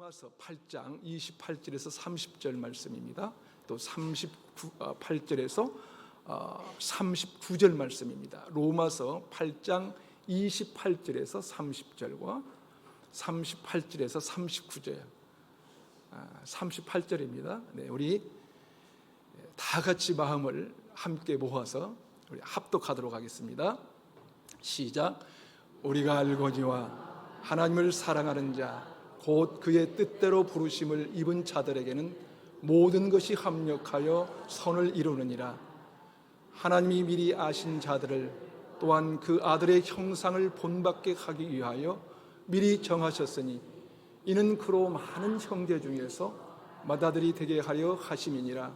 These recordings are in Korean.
로마서 8장 28절에서 30절 말씀입니다. 또 38절에서 39절 말씀입니다. 로마서 8장 28절에서 30절과 38절에서 39절 38절입니다. 네, 우리 다 같이 마음을 함께 모아서 우리 합독하도록 하겠습니다. 시작. 우리가 알거니와 하나님을 사랑하는 자 곧 그의 뜻대로 부르심을 입은 자들에게는 모든 것이 합력하여 선을 이루느니라. 하나님이 미리 아신 자들을 또한 그 아들의 형상을 본받게 하기 위하여 미리 정하셨으니 이는 그로 많은 형제 중에서 맏아들이 되게 하려 하심이니라.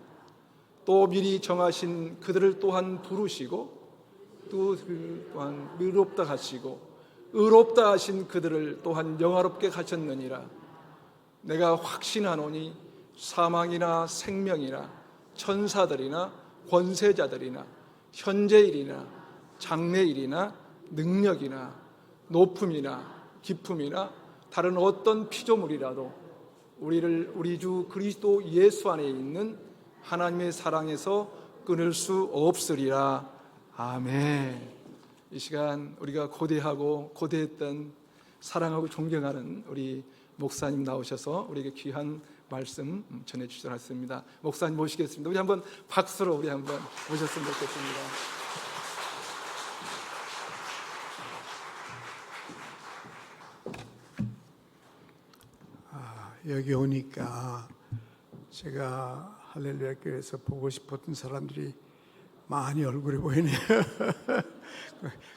또 미리 정하신 그들을 또한 부르시고 또 또한 의롭다 하시고 의롭다 하신 그들을 또한 영화롭게 하셨느니라. 내가 확신하노니 사망이나 생명이나 천사들이나 권세자들이나 현재일이나 장래일이나 능력이나 높음이나 깊음이나 다른 어떤 피조물이라도 우리를 우리 주 그리스도 예수 안에 있는 하나님의 사랑에서 끊을 수 없으리라. 아멘. 이 시간 우리가 고대했던 사랑하고 존경하는 우리 목사님 나오셔서 우리에게 귀한 말씀 전해주시도록 하겠습니다. 목사님 모시겠습니다. 우리 한번 박수로 우리 한번 모셨으면 좋겠습니다. 여기 오니까 제가 할렐루야 교회에서 보고 싶었던 사람들이 많이 얼굴이 보이네요.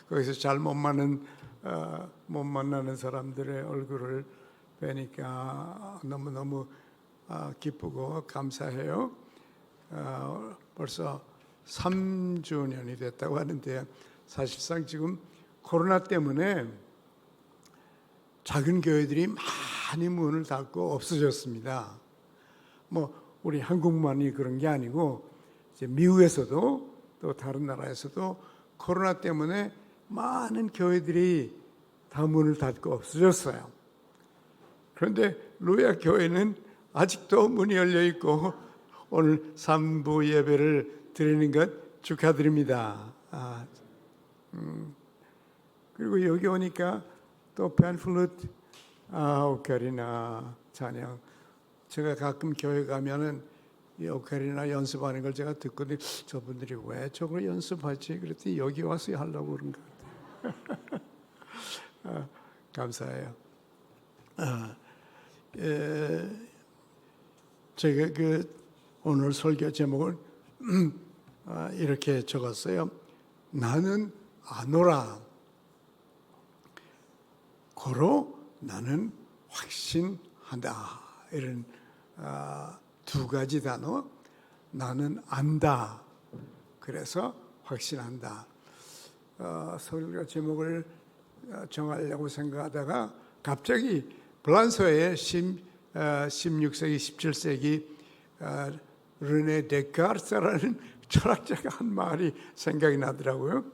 거기서 잘 못 만나는 사람들의 얼굴을 뵈니까 너무너무 기쁘고 감사해요. 벌써 3주년이 됐다고 하는데 사실상 지금 코로나 때문에 작은 교회들이 많이 문을 닫고 없어졌습니다. 우리 한국만이 그런 게 아니고 이제 미국에서도 또 다른 나라에서도 코로나 때문에 많은 교회들이 다 문을 닫고 없어졌어요. 그런데 루야 교회는 아직도 문이 열려 있고 오늘 3부 예배를 드리는 것 축하드립니다. 그리고 여기 오니까 또 팬플루트 오카리나 찬양, 제가 가끔 교회 가면은 이 오카리나 연습하는 걸 제가 듣거든요. 저분들이 왜 저걸 연습하지? 그랬더니 여기 와서 하려고 그런 것 같아요. 감사해요. 제가 오늘 설교 제목을 이렇게 적었어요. 나는 아노라. 고로 나는 확신한다. 이런 두 가지 단어. 나는 안다. 그래서 확신한다. 설교 제목을 정하려고 생각하다가 갑자기 프랑스어의 16세기, 17세기 르네 데카르트라는 철학자가 한 말이 생각이 나더라고요.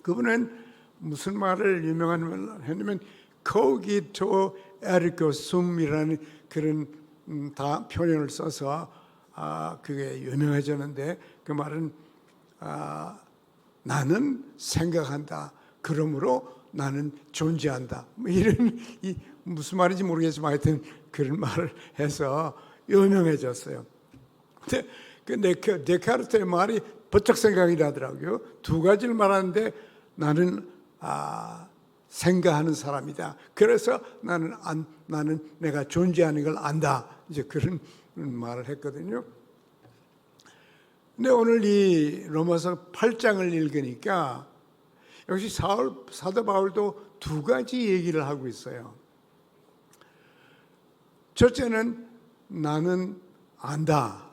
그분은 무슨 말을 유명한 말을 했냐면 코기토 에르고 숨이라는 그런 다 표현을 써서 그게 유명해졌는데 그 말은 나는 생각한다. 그러므로 나는 존재한다. 이런 무슨 말인지 모르겠지만 하여튼 그런 말을 해서 유명해졌어요. 근데 그 데카르트의 말이 번쩍 생각이 나더라고요. 두 가지를 말하는데 나는 생각하는 사람이다. 그래서 나는 내가 존재하는 걸 안다. 이제 그런 말을 했거든요. 근데 오늘 이 로마서 8장을 읽으니까 역시 사도 바울도 두 가지 얘기를 하고 있어요. 첫째는 나는 안다.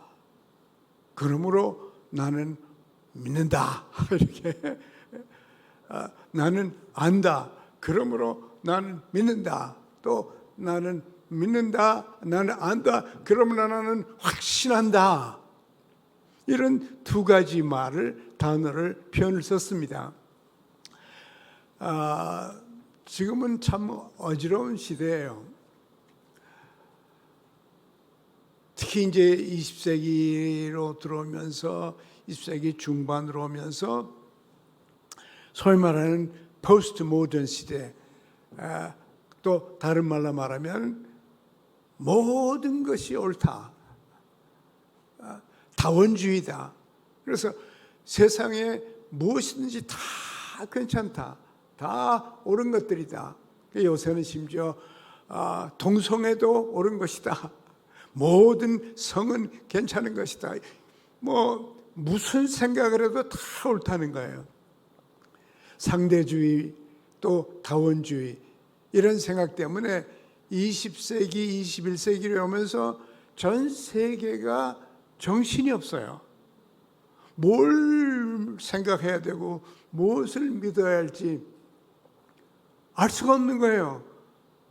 그러므로 나는 믿는다. 이렇게 나는 안다. 그러므로 나는 믿는다. 또 나는 믿는다. 나는 안다. 그러므로 나는 확신한다. 이런 두 가지 단어를 표현을 썼습니다. 지금은 참 어지러운 시대예요. 특히 이제 20세기로 들어오면서 20세기 중반으로 오면서 소위 말하는 포스트 모던 시대, 또 다른 말로 말하면 모든 것이 옳다, 다원주의다. 그래서 세상에 무엇이든지 다 괜찮다, 다 옳은 것들이다. 요새는 심지어 동성애도 옳은 것이다, 모든 성은 괜찮은 것이다, 뭐 무슨 생각을 해도 다 옳다는 거예요. 상대주의 또 다원주의 이런 생각 때문에 20세기 21세기로 오면서 전 세계가 정신이 없어요. 뭘 생각해야 되고 무엇을 믿어야 할지 알 수가 없는 거예요.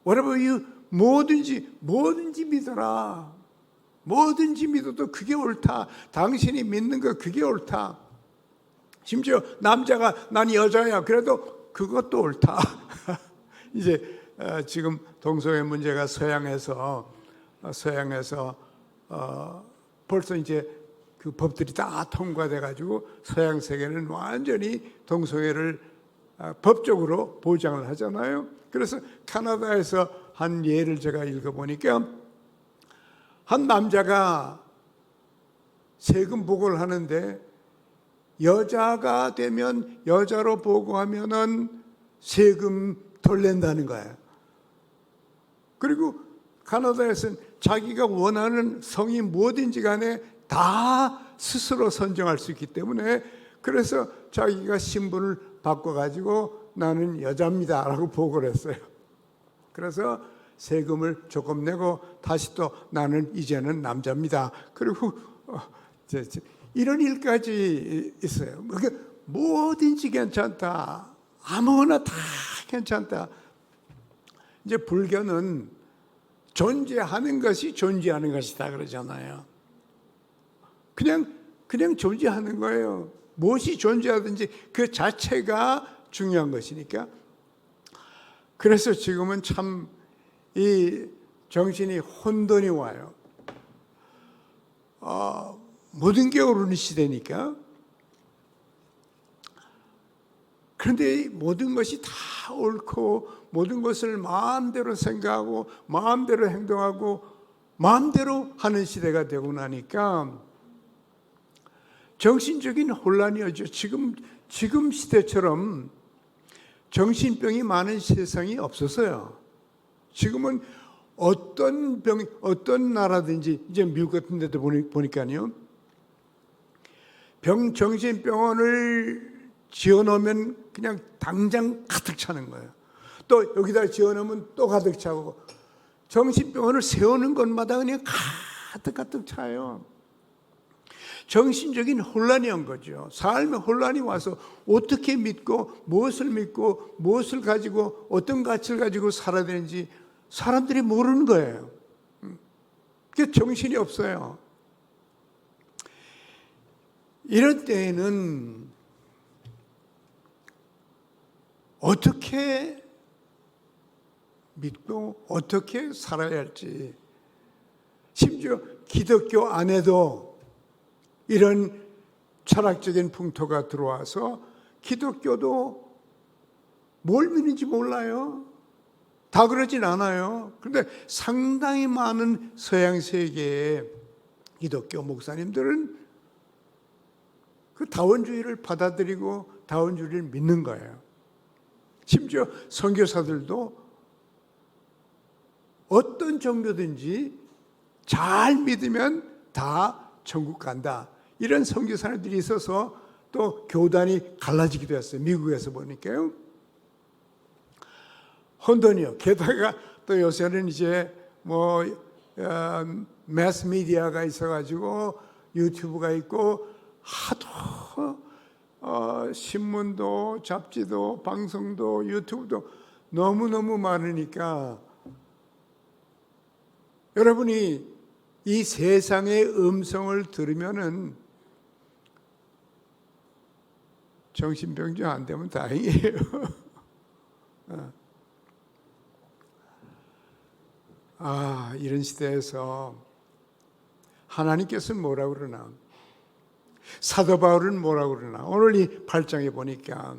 Whatever you, 뭐든지 믿어라. 뭐든지 믿어도 그게 옳다. 당신이 믿는 거 그게 옳다. 심지어 남자가 난 여자야 그래도 그것도 옳다. 이제 지금 동성애 문제가 서양에서 벌써 이제 그 법들이 다 통과돼 가지고 서양 세계는 완전히 동성애를 법적으로 보장을 하잖아요. 그래서 캐나다에서 한 예를 제가 읽어보니까 한 남자가 세금 보고를 하는데 여자가 되면 여자로 보고하면은 세금 덜 낸다는 거예요. 그리고 캐나다에서는 자기가 원하는 성이 뭐든지 간에 다 스스로 선정할 수 있기 때문에 그래서 자기가 신분을 바꿔가지고 나는 여자입니다 라고 보고를 했어요. 그래서 세금을 조금 내고 다시 또 나는 이제는 남자입니다. 그리고 이런 일까지 있어요. 그러니까 뭐든지 괜찮다, 아무거나 다 괜찮다. 이제 불교는 존재하는 것이 존재하는 것이다 그러잖아요. 그냥 존재하는 거예요. 무엇이 존재하든지 그 자체가 중요한 것이니까. 그래서 지금은 참 이 정신이 혼돈이 와요. 모든 게 옳은 시대니까. 그런데 모든 것이 다 옳고 모든 것을 마음대로 생각하고 마음대로 행동하고 마음대로 하는 시대가 되고 나니까 정신적인 혼란이 오죠. 지금 시대처럼 정신병이 많은 세상이 없었어요. 지금은 어떤 나라든지 이제 미국 같은 데도 보니까요, 정신병원을 지어놓으면 그냥 당장 가득 차는 거예요. 또 여기다 지어놓으면 또 가득 차고, 정신병원을 세우는 곳마다 그냥 가득 차요. 정신적인 혼란이 온 거죠. 삶의 혼란이 와서 어떻게 믿고 무엇을 가지고 어떤 가치를 가지고 살아야 되는지 사람들이 모르는 거예요. 그게 정신이 없어요. 이런 때에는 어떻게 믿고 어떻게 살아야 할지, 심지어 기독교 안에도 이런 철학적인 풍토가 들어와서 기독교도 뭘 믿는지 몰라요. 다 그러진 않아요. 그런데 상당히 많은 서양 세계의 기독교 목사님들은 그 다원주의를 받아들이고 다원주의를 믿는 거예요. 심지어 선교사들도 어떤 종교든지 잘 믿으면 다 천국 간다, 이런 선교사들이 있어서 또 교단이 갈라지기도 했어요. 미국에서 보니까요. 혼돈이요. 게다가 또 요새는 이제 매스 미디어가 있어가지고 유튜브가 있고 하도 신문도 잡지도 방송도 유튜브도 너무너무 많으니까 여러분이 이 세상의 음성을 들으면은 정신병자 안 되면 다행이에요. 이런 시대에서 하나님께서는 뭐라고 그러나? 사도 바울은 뭐라고 그러나? 오늘 이 8장에 보니까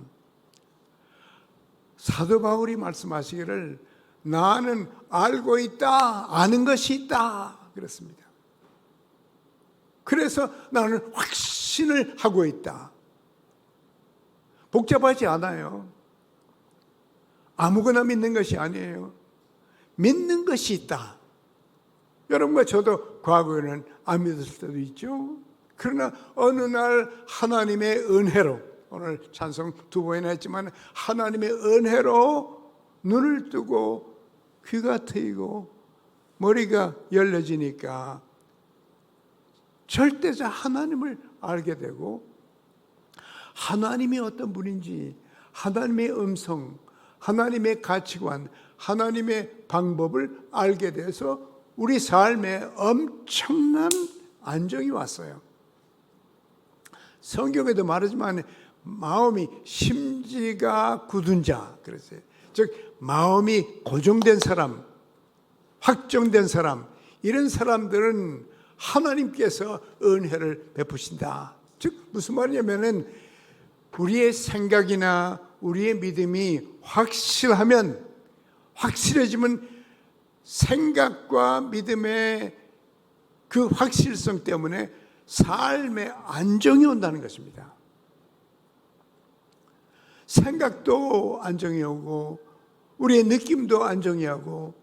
사도 바울이 말씀하시기를 나는 알고 있다, 아는 것이 있다 그랬습니다. 그래서 나는 확신을 하고 있다. 복잡하지 않아요. 아무거나 믿는 것이 아니에요. 믿는 것이 있다. 여러분과 저도 과거에는 안 믿었을 때도 있죠. 그러나 어느 날 하나님의 은혜로, 오늘 찬송 2번이나 했지만 하나님의 은혜로 눈을 뜨고 귀가 트이고 머리가 열려지니까 절대자 하나님을 알게 되고 하나님이 어떤 분인지, 하나님의 음성, 하나님의 가치관, 하나님의 방법을 알게 돼서 우리 삶에 엄청난 안정이 왔어요. 성경에도 말하지만 마음이 심지가 굳은 자 그랬어요. 즉 마음이 고정된 사람, 확정된 사람, 이런 사람들은 하나님께서 은혜를 베푸신다. 즉 무슨 말이냐면은 우리의 생각이나 우리의 믿음이 확실해지면 생각과 믿음의 그 확실성 때문에 삶에 안정이 온다는 것입니다. 생각도 안정이 오고 우리의 느낌도 안정이 오고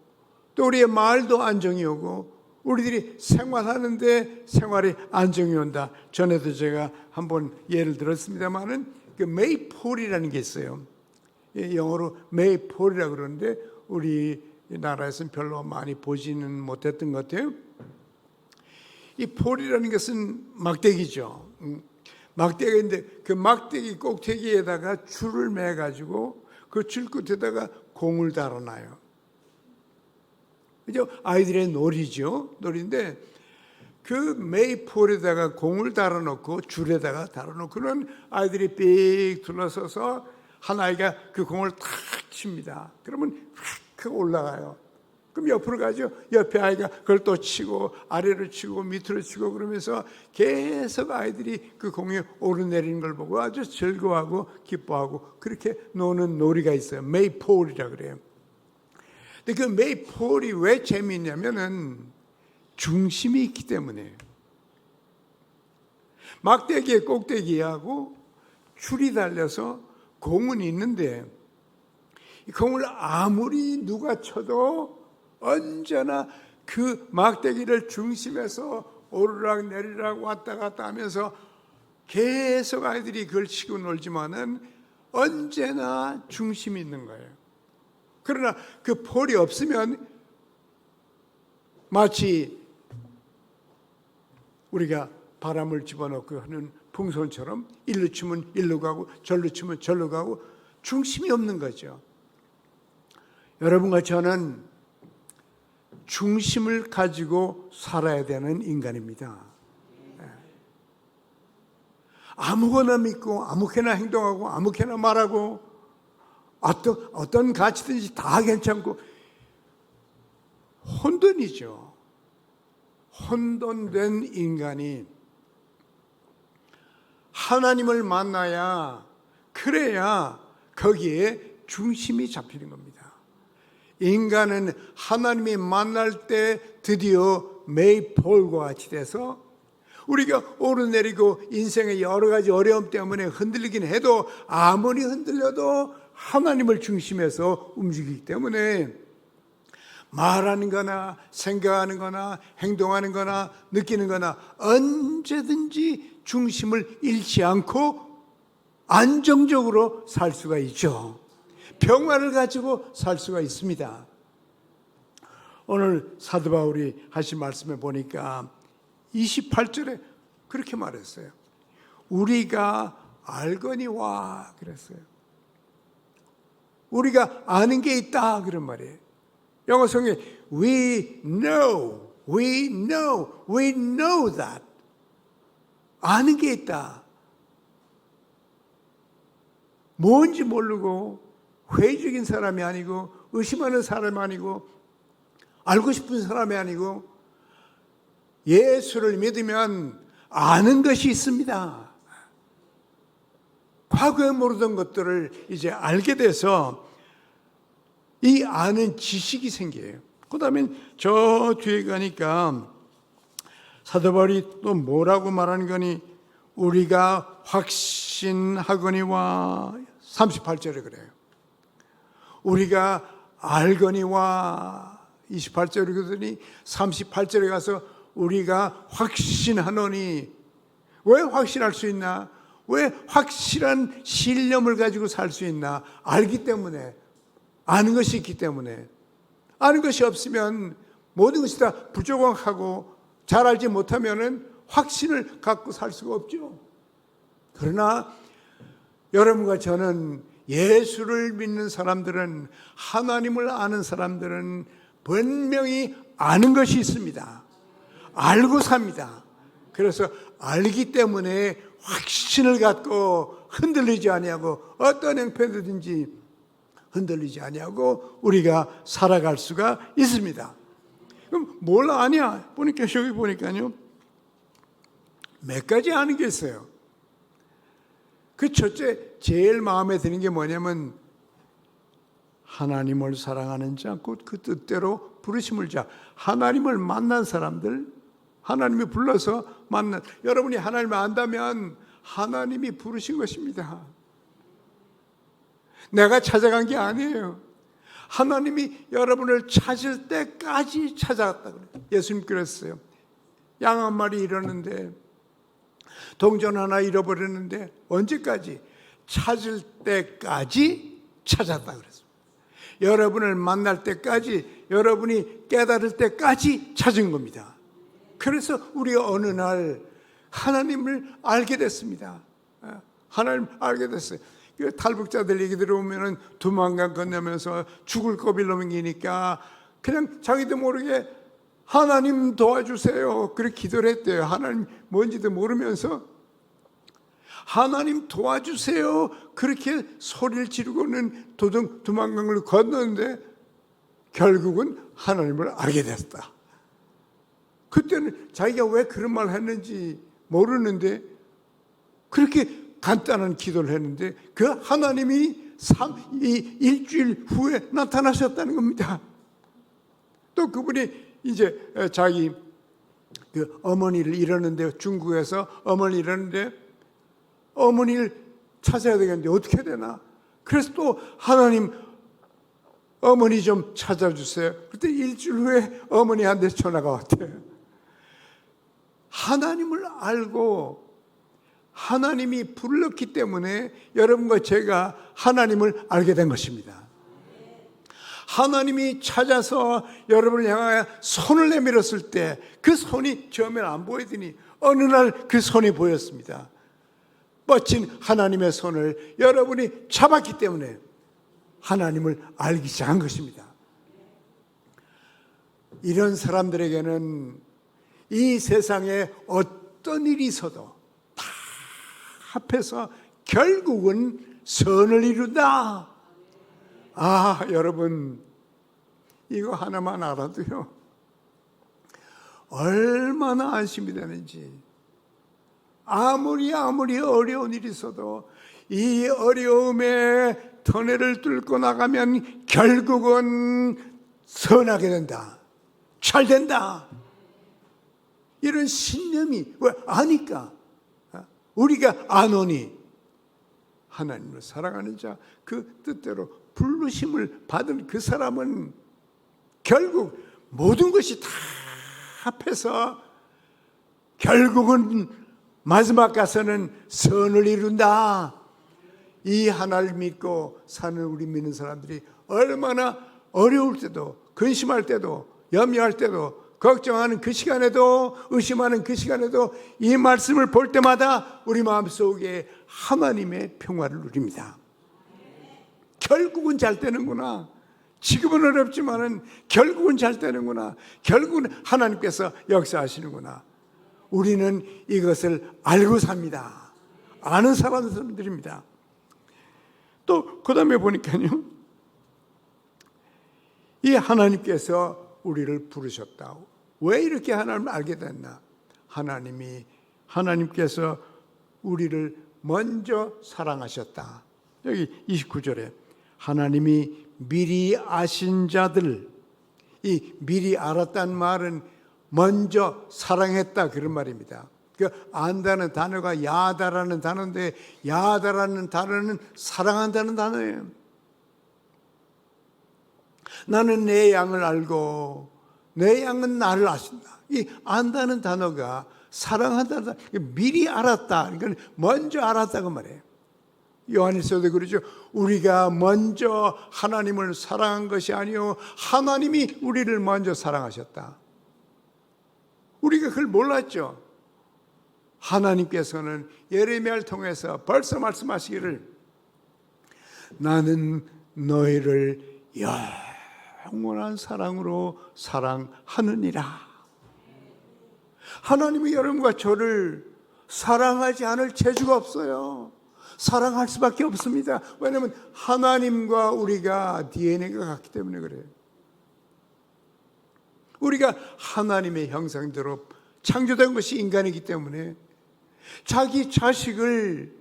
또 우리의 말도 안정이 오고 우리들이 생활하는데 생활에 안정이 온다. 전에도 제가 한번 예를 들었습니다만은 그 메이폴이라는 게 있어요. 영어로 메이폴이라고 그러는데 우리나라에서는 별로 많이 보지는 못했던 것 같아요. 이 폴이라는 것은 막대기죠. 막대기인데 그 막대기 꼭대기에다가 줄을 매가지고 그 줄 끝에다가 공을 달아놔요. 그죠? 아이들의 놀이죠. 놀이인데 그 메이폴에다가 공을 달아놓고 줄에다가 달아놓고는 아이들이 삑 둘러서서 한 아이가 그 공을 탁 칩니다. 그러면 확 올라가요. 그럼 옆으로 가죠. 옆에 아이가 그걸 또 치고 아래로 치고 밑으로 치고 그러면서 계속 아이들이 그 공에 오르내리는 걸 보고 아주 즐거워하고 기뻐하고 그렇게 노는 놀이가 있어요. 메이폴이라 그래요. 근데 그 메이폴이 왜 재미있냐면은 중심이 있기 때문에 막대기의 꼭대기하고 줄이 달려서 공은 있는데 이 공을 아무리 누가 쳐도 언제나 그 막대기를 중심에서 오르락 내리락 왔다 갔다 하면서 계속 아이들이 그걸 치고 놀지만은 언제나 중심이 있는 거예요. 그러나 그 폴이 없으면 마치 우리가 바람을 집어넣고 하는 풍선처럼 일로 치면 일로 가고 절로 치면 절로 가고 중심이 없는 거죠. 여러분과 저는 중심을 가지고 살아야 되는 인간입니다. 아무거나 믿고 아무렇게나 행동하고 아무렇게나 말하고 어떤 가치든지 다 괜찮고 혼돈이죠. 혼돈된 인간이 하나님을 만나야 그래야 거기에 중심이 잡히는 겁니다. 인간은 하나님이 만날 때 드디어 메이폴과 같이 돼서 우리가 오르내리고 인생의 여러 가지 어려움 때문에 흔들리긴 해도 아무리 흔들려도 하나님을 중심에서 움직이기 때문에 말하는 거나 생각하는 거나 행동하는 거나 느끼는 거나 언제든지 중심을 잃지 않고 안정적으로 살 수가 있죠. 평화를 가지고 살 수가 있습니다. 오늘 사도 바울이 하신 말씀에 보니까 28절에 그렇게 말했어요. 우리가 알거니와 그랬어요. 우리가 아는 게 있다 그런 말이에요. 영어 성경에 we know that 아는 게 있다. 뭔지 모르고 회의적인 사람이 아니고 의심하는 사람이 아니고 알고 싶은 사람이 아니고 예수를 믿으면 아는 것이 있습니다. 과거에 모르던 것들을 이제 알게 돼서 이 아는 지식이 생겨요. 그 다음에 저 뒤에 가니까 사도 바울이 또 뭐라고 말하는 거니? 우리가 확신하거니와 38절에 그래요. 우리가 알거니와 28절에 그러더니 38절에 가서 우리가 확신하노니. 왜 확신할 수 있나? 왜 확실한 신념을 가지고 살 수 있나? 알기 때문에, 아는 것이 있기 때문에. 아는 것이 없으면 모든 것이 다 부족하고 잘 알지 못하면은 확신을 갖고 살 수가 없죠. 그러나 여러분과 저는, 예수를 믿는 사람들은, 하나님을 아는 사람들은 분명히 아는 것이 있습니다. 알고 삽니다. 그래서 알기 때문에 확신을 갖고 흔들리지 아니하고, 어떤 형편이든지 흔들리지 아니하고 우리가 살아갈 수가 있습니다. 그럼 뭘 아냐? 보니까 여기 보니까요, 몇 가지 아는 게 있어요. 그 첫째, 제일 마음에 드는 게 뭐냐면, 하나님을 사랑하는 자, 곧 그 뜻대로 부르심을 자. 하나님을 만난 사람들, 하나님이 불러서 만난, 여러분이 하나님을 안다면 하나님이 부르신 것입니다. 내가 찾아간 게 아니에요. 하나님이 여러분을 찾을 때까지 찾아갔다 그래요. 예수님 그랬어요. 양 한 마리 잃었는데, 동전 하나 잃어버렸는데 언제까지? 찾을 때까지 찾았다 그랬어요. 여러분을 만날 때까지, 여러분이 깨달을 때까지 찾은 겁니다. 그래서 우리가 어느 날 하나님을 알게 됐습니다. 하나님 알게 됐어요. 탈북자들 얘기 들어보면 두만강 건너면서 죽을 고비를 넘기니까 그냥 자기도 모르게 하나님 도와주세요, 그렇게 기도를 했대요. 하나님 뭔지도 모르면서 하나님 도와주세요 그렇게 소리를 지르고는 두만강을 건너는데 결국은 하나님을 알게 됐다. 그때는 자기가 왜 그런 말을 했는지 모르는데 그렇게 간단한 기도를 했는데 그 하나님이 일주일 후에 나타나셨다는 겁니다. 또 그분이 이제 자기 그 어머니를 잃었는데, 중국에서 어머니를 잃었는데 어머니를 찾아야 되겠는데 어떻게 되나? 그래서 또 하나님 어머니 좀 찾아주세요. 그때 일주일 후에 어머니한테 전화가 왔대요. 하나님을 알고 하나님이 불렀기 때문에 여러분과 제가 하나님을 알게 된 것입니다. 하나님이 찾아서 여러분을 향하여 손을 내밀었을 때 그 손이 처음에는 안 보이더니 어느 날 그 손이 보였습니다. 멋진 하나님의 손을 여러분이 잡았기 때문에 하나님을 알기 시작한 것입니다. 이런 사람들에게는 이 세상에 어떤 일이 있어도 다 합해서 결국은 선을 이룬다. 아, 여러분, 이거 하나만 알아도요, 얼마나 안심이 되는지. 아무리 어려운 일이 있어도 이 어려움에 터널을 뚫고 나가면 결국은 선하게 된다, 잘 된다, 이런 신념이, 왜 아니까? 우리가 아노니 하나님을 사랑하는 자, 그 뜻대로 부르심을 받은 그 사람은 결국 모든 것이 다 합해서 결국은 마지막 가서는 선을 이룬다. 이 하나를 믿고 사는 우리 믿는 사람들이 얼마나 어려울 때도, 근심할 때도, 염려할 때도, 걱정하는 그 시간에도, 의심하는 그 시간에도 이 말씀을 볼 때마다 우리 마음속에 하나님의 평화를 누립니다. 결국은 잘 되는구나. 지금은 어렵지만은 결국은 잘 되는구나. 결국은 하나님께서 역사하시는구나. 우리는 이것을 알고 삽니다. 아는 사람들입니다. 또 그 다음에 보니까요, 이 하나님께서 우리를 부르셨다. 왜 이렇게 하나님을 알게 됐나? 하나님께서 우리를 먼저 사랑하셨다. 여기 29절에 하나님이 미리 아신 자들, 이 미리 알았다는 말은 먼저 사랑했다 그런 말입니다. 그 안다는 단어가 야다라는 단어인데, 야다라는 단어는 사랑한다는 단어예요. 나는 내 양을 알고 내 양은 나를 아신다. 이 안다는 단어가 사랑한다는 단어, 미리 알았다. 그러니까 먼저 알았다고 말해요. 요한일서도 그러죠. 우리가 먼저 하나님을 사랑한 것이 아니요 하나님이 우리를 먼저 사랑하셨다. 우리가 그걸 몰랐죠. 하나님께서는 예레미야를 통해서 벌써 말씀하시기를 나는 너희를 영원한 사랑으로 사랑하느니라. 하나님이 여러분과 저를 사랑하지 않을 재주가 없어요. 사랑할 수밖에 없습니다. 왜냐하면 하나님과 우리가 DNA가 같기 때문에 그래요. 우리가 하나님의 형상대로 창조된 것이 인간이기 때문에 자기 자식을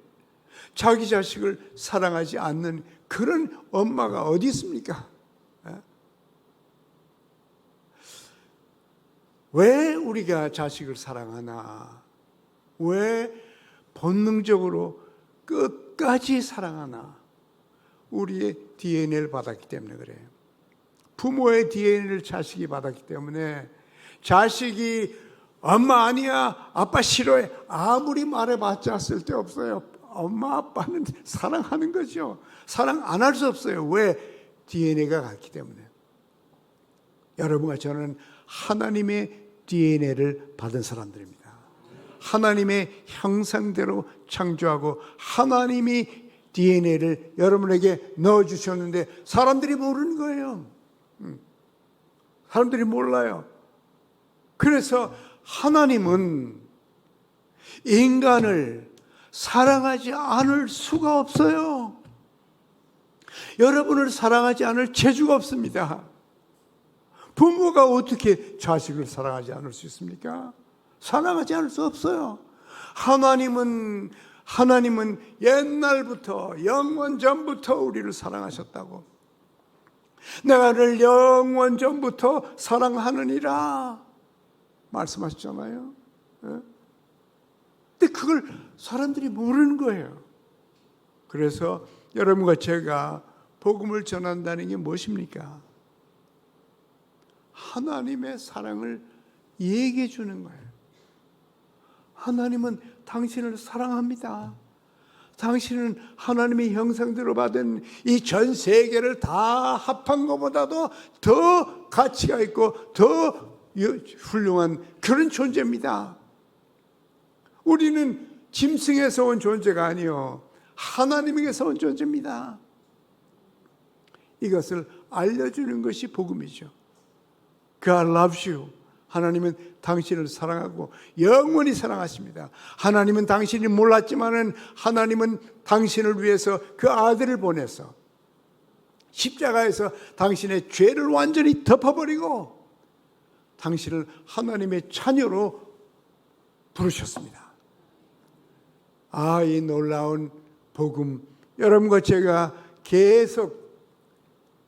사랑하지 않는 그런 엄마가 어디 있습니까? 왜 우리가 자식을 사랑하나? 왜 본능적으로 끝까지 사랑하나? 우리의 DNA를 받았기 때문에 그래요. 부모의 DNA를 자식이 받았기 때문에 자식이 엄마 아니야, 아빠 싫어해, 아무리 말해봤자 쓸데없어요. 엄마 아빠는 사랑하는 거죠. 사랑 안 할 수 없어요. 왜? DNA가 같기 때문에. 여러분과 저는 하나님의 DNA를 받은 사람들입니다. 하나님의 형상대로 창조하고 하나님이 DNA를 여러분에게 넣어주셨는데 사람들이 모르는 거예요. 사람들이 몰라요. 그래서 하나님은 인간을 사랑하지 않을 수가 없어요. 여러분을 사랑하지 않을 재주가 없습니다. 부모가 어떻게 자식을 사랑하지 않을 수 있습니까? 사랑하지 않을 수 없어요. 하나님은 옛날부터 영원 전부터 우리를 사랑하셨다고. 내가 너를 영원 전부터 사랑하느니라 말씀하셨잖아요. 근데 그걸 사람들이 모르는 거예요. 그래서 여러분과 제가 복음을 전한다는 게 무엇입니까? 하나님의 사랑을 얘기해 주는 거예요. 하나님은 당신을 사랑합니다. 당신은 하나님의 형상대로 받은 이 전 세계를 다 합한 것보다도 더 가치가 있고 더 훌륭한 그런 존재입니다. 우리는 짐승에서 온 존재가 아니요 하나님에게서 온 존재입니다. 이것을 알려주는 것이 복음이죠. God loves you. 하나님은 당신을 사랑하고 영원히 사랑하십니다. 하나님은 당신이 몰랐지만은 하나님은 당신을 위해서 그 아들을 보내서 십자가에서 당신의 죄를 완전히 덮어버리고 당신을 하나님의 자녀로 부르셨습니다. 이 놀라운 복음, 여러분과 제가 계속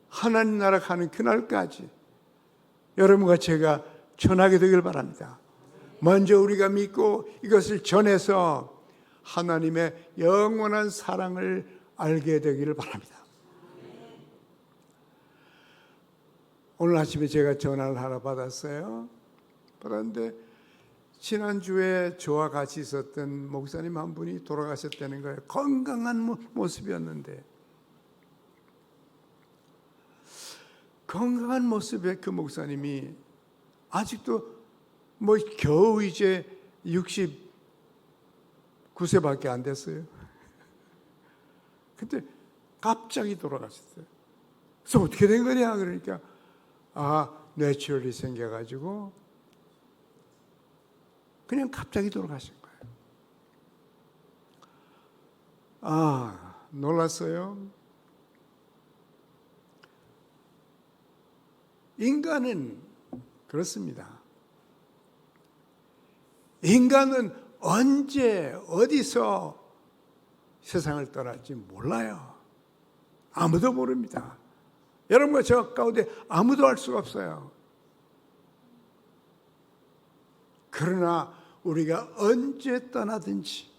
하나님 나라 가는 그날까지 여러분과 제가 전하게 되길 바랍니다. 먼저 우리가 믿고 이것을 전해서 하나님의 영원한 사랑을 알게 되기를 바랍니다. 오늘 아침에 제가 전화를 하나 받았는데 지난주에 저와 같이 있었던 목사님 한 분이 돌아가셨다는 거예요. 건강한 모습이었는데 건강한 모습의 그 목사님이 아직도 겨우 이제 69세밖에 안 됐어요. 근데 갑자기 돌아가셨어요. 그래서 어떻게 된 거냐 그러니까 뇌출혈이 생겨가지고 그냥 갑자기 돌아가신 거예요. 놀랐어요. 인간은 그렇습니다. 인간은 언제 어디서 세상을 떠날지 몰라요. 아무도 모릅니다. 여러분과 저 가운데 아무도 알 수가 없어요. 그러나 우리가 언제 떠나든지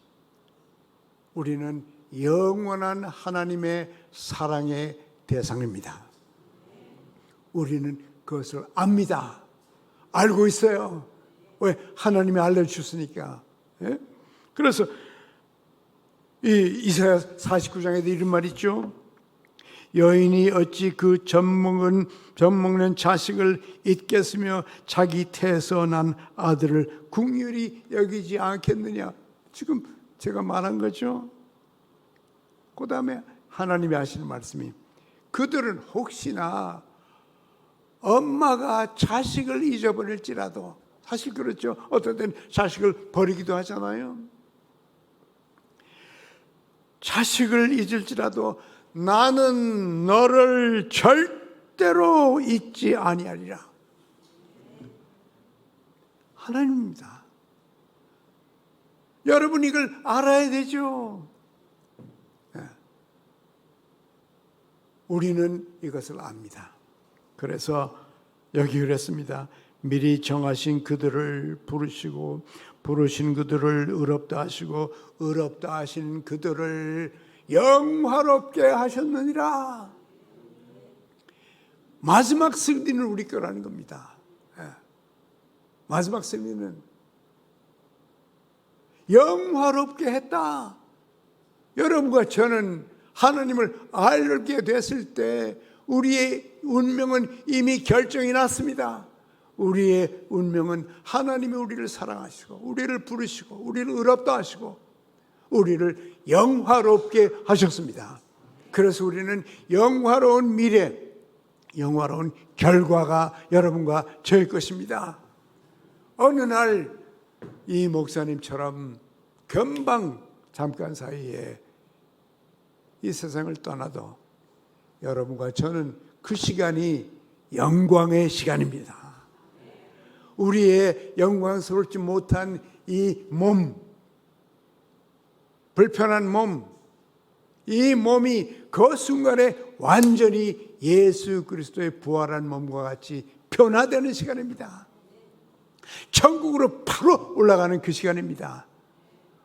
우리는 영원한 하나님의 사랑의 대상입니다. 우리는 그것을 압니다. 알고 있어요. 왜? 하나님이 알려주셨으니까. 예? 그래서 이 이사야 49장에도 이런 말 있죠. 여인이 어찌 그 젖먹는 자식을 잊겠으며 자기 태에서 난 아들을 긍휼히 여기지 않겠느냐. 지금 제가 말한 거죠. 그 다음에 하나님이 하시는 말씀이, 그들은 혹시나 엄마가 자식을 잊어버릴지라도, 사실 그렇죠. 어떨 땐 자식을 버리기도 하잖아요. 자식을 잊을지라도 나는 너를 절대로 잊지 아니하리라. 하나님입니다. 여러분 이걸 알아야 되죠. 우리는 이것을 압니다. 그래서 여기 그랬습니다. 미리 정하신 그들을 부르시고 부르신 그들을 의롭다 하시고 의롭다 하신 그들을 영화롭게 하셨느니라. 마지막 승리는 우리 거라는 겁니다. 마지막 승리는 영화롭게 했다. 여러분과 저는 하나님을 알게 됐을 때 우리의 운명은 이미 결정이 났습니다. 우리의 운명은 하나님이 우리를 사랑하시고 우리를 부르시고 우리를 의롭다 하시고 우리를 영화롭게 하셨습니다. 그래서 우리는 영화로운 미래, 영화로운 결과가 여러분과 저의 것입니다. 어느 날 이 목사님처럼 금방 잠깐 사이에 이 세상을 떠나도 여러분과 저는 그 시간이 영광의 시간입니다. 우리의 영광스럽지 못한 이 몸, 불편한 몸, 이 몸이 그 순간에 완전히 예수 그리스도의 부활한 몸과 같이 변화되는 시간입니다. 천국으로 바로 올라가는 그 시간입니다.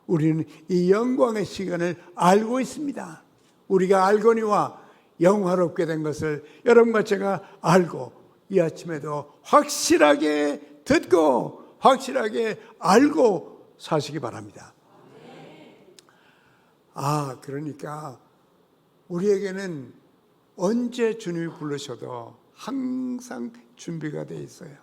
우리는 이 영광의 시간을 알고 있습니다. 우리가 알거니와 영화롭게 된 것을 여러분과 제가 알고 이 아침에도 확실하게 듣고 확실하게 알고 사시기 바랍니다. 그러니까 우리에게는 언제 주님이 부르셔도 항상 준비가 되어 있어요.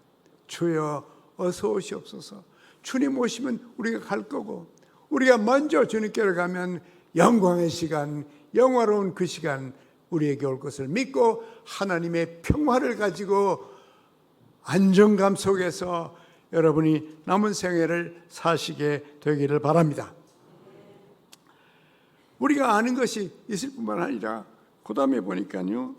주여 어서 오시옵소서. 주님 오시면 우리가 갈 거고 우리가 먼저 주님께로 가면 영광의 시간, 영화로운 그 시간 우리에게 올 것을 믿고 하나님의 평화를 가지고 안정감 속에서 여러분이 남은 생애를 사시게 되기를 바랍니다. 우리가 아는 것이 있을 뿐만 아니라 그 다음에 보니까요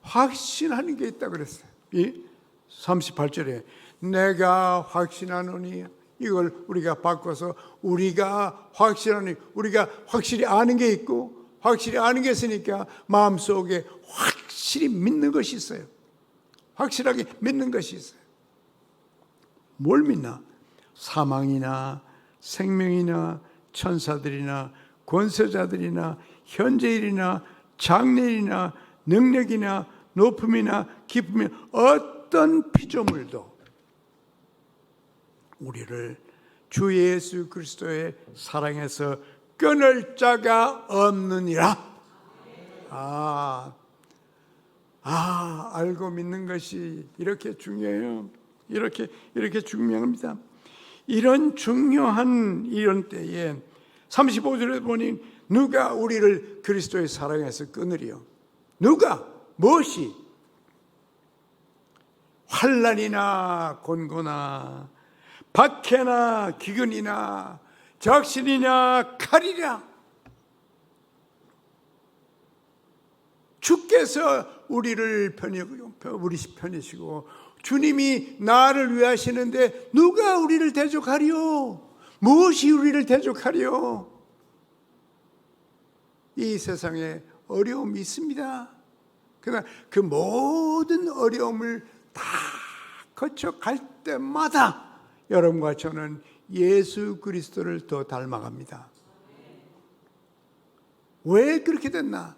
확신하는 게 있다고 그랬어요. 이 38절에 내가 확신하노니, 이걸 우리가 바꿔서 우리가 확신하니, 우리가 확실히 아는 게 있고 확실히 아는 게 있으니까 마음속에 확실히 믿는 것이 있어요. 확실하게 믿는 것이 있어요. 뭘 믿나? 사망이나 생명이나 천사들이나 권세자들이나 현재일이나 장래일이나 능력이나 높음이나 기쁨이나 어떤 피조물도 우리를 주 예수 그리스도의 사랑에서 끊을 자가 없느니라. 알고 믿는 것이 이렇게 중요해요. 이렇게 중요합니다. 이런 중요한 이런 때에 35절에 보니 누가 우리를 그리스도의 사랑에서 끊으리요? 누가? 무엇이? 환난이나 곤고나 박해나 기근이나 적신이냐 칼이냐. 주께서 우리 편이시고 주님이 나를 위하시는데 누가 우리를 대적하리요? 무엇이 우리를 대적하리요? 이 세상에 어려움이 있습니다. 그러나 그 모든 어려움을 다 거쳐갈 때마다 여러분과 저는 예수 그리스도를 더 닮아갑니다. 왜 그렇게 됐나?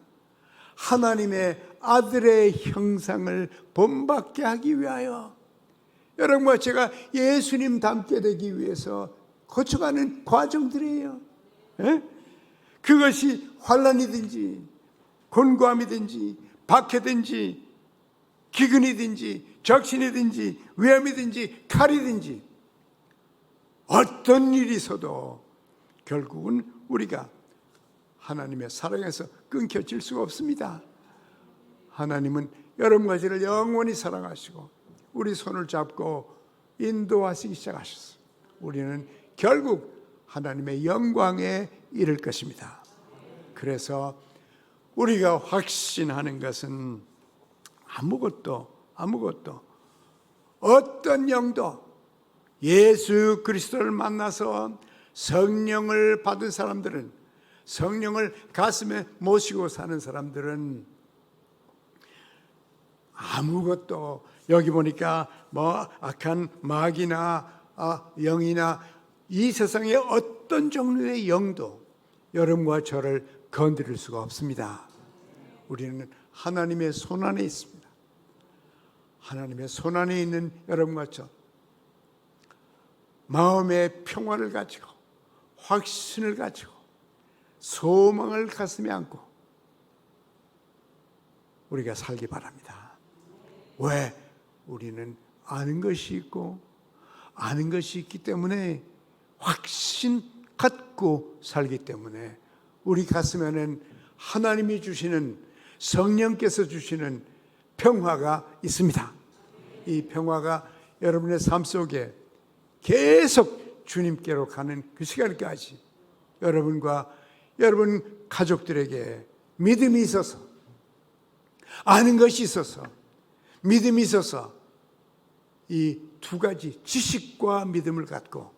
하나님의 아들의 형상을 본받게 하기 위하여, 여러분과 제가 예수님 닮게 되기 위해서 거쳐가는 과정들이에요. 에? 그것이 환난이든지 곤고함이든지 박해든지 기근이든지 적신이든지 위험이든지 칼이든지 어떤 일이 있어도 결국은 우리가 하나님의 사랑에서 끊겨질 수가 없습니다. 하나님은 여러분과 저를 영원히 사랑하시고 우리 손을 잡고 인도하시기 시작하셨어요. 우리는 결국 하나님의 영광에 이를 것입니다. 그래서 우리가 확신하는 것은 아무것도 어떤 영도 예수 그리스도를 만나서 성령을 받은 사람들은, 성령을 가슴에 모시고 사는 사람들은 아무것도, 여기 보니까 뭐 악한 마귀나 영이나 이 세상의 어떤 종류의 영도 여러분과 저를 건드릴 수가 없습니다. 우리는 하나님의 손안에 있습니다. 하나님의 손안에 있는 여러분과 저, 마음의 평화를 가지고 확신을 가지고 소망을 가슴에 안고 우리가 살기 바랍니다. 왜? 우리는 아는 것이 있고 아는 것이 있기 때문에 확신 갖고 살기 때문에 우리 가슴에는 하나님이 주시는, 성령께서 주시는 평화가 있습니다. 이 평화가 여러분의 삶 속에 계속 주님께로 가는 그 시간까지 여러분과 여러분 가족들에게 믿음이 있어서, 아는 것이 있어서, 믿음이 있어서 이 두 가지 지식과 믿음을 갖고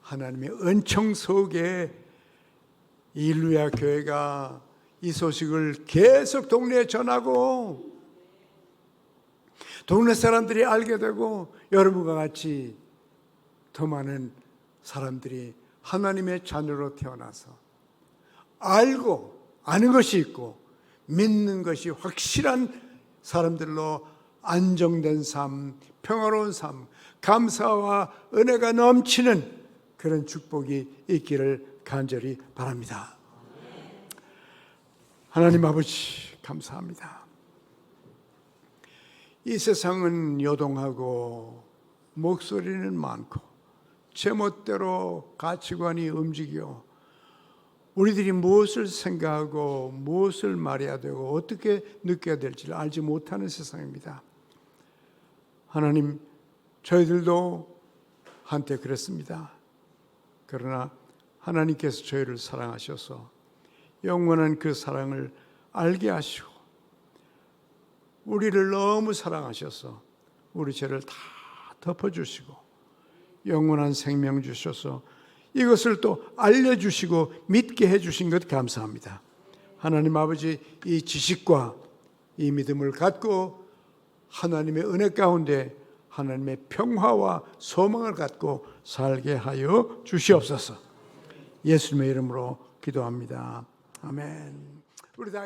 하나님의 은총 속에 일루야 교회가 이 소식을 계속 동네에 전하고 동네 사람들이 알게 되고 여러분과 같이 더 많은 사람들이 하나님의 자녀로 태어나서 알고 아는 것이 있고 믿는 것이 확실한 사람들로 안정된 삶, 평화로운 삶, 감사와 은혜가 넘치는 그런 축복이 있기를 간절히 바랍니다. 하나님 아버지 감사합니다. 이 세상은 요동하고 목소리는 많고 제멋대로 가치관이 움직여 우리들이 무엇을 생각하고 무엇을 말해야 되고 어떻게 느껴야 될지를 알지 못하는 세상입니다. 하나님, 저희들도 한때 그랬습니다. 그러나 하나님께서 저희를 사랑하셔서 영원한 그 사랑을 알게 하시고 우리를 너무 사랑하셔서 우리 죄를 다 덮어주시고 영원한 생명 주셔서 이것을 또 알려주시고 믿게 해주신 것 감사합니다. 하나님 아버지, 이 지식과 이 믿음을 갖고 하나님의 은혜 가운데 하나님의 평화와 소망을 갖고 살게 하여 주시옵소서. 예수님의 이름으로 기도합니다. 아멘. 우리 다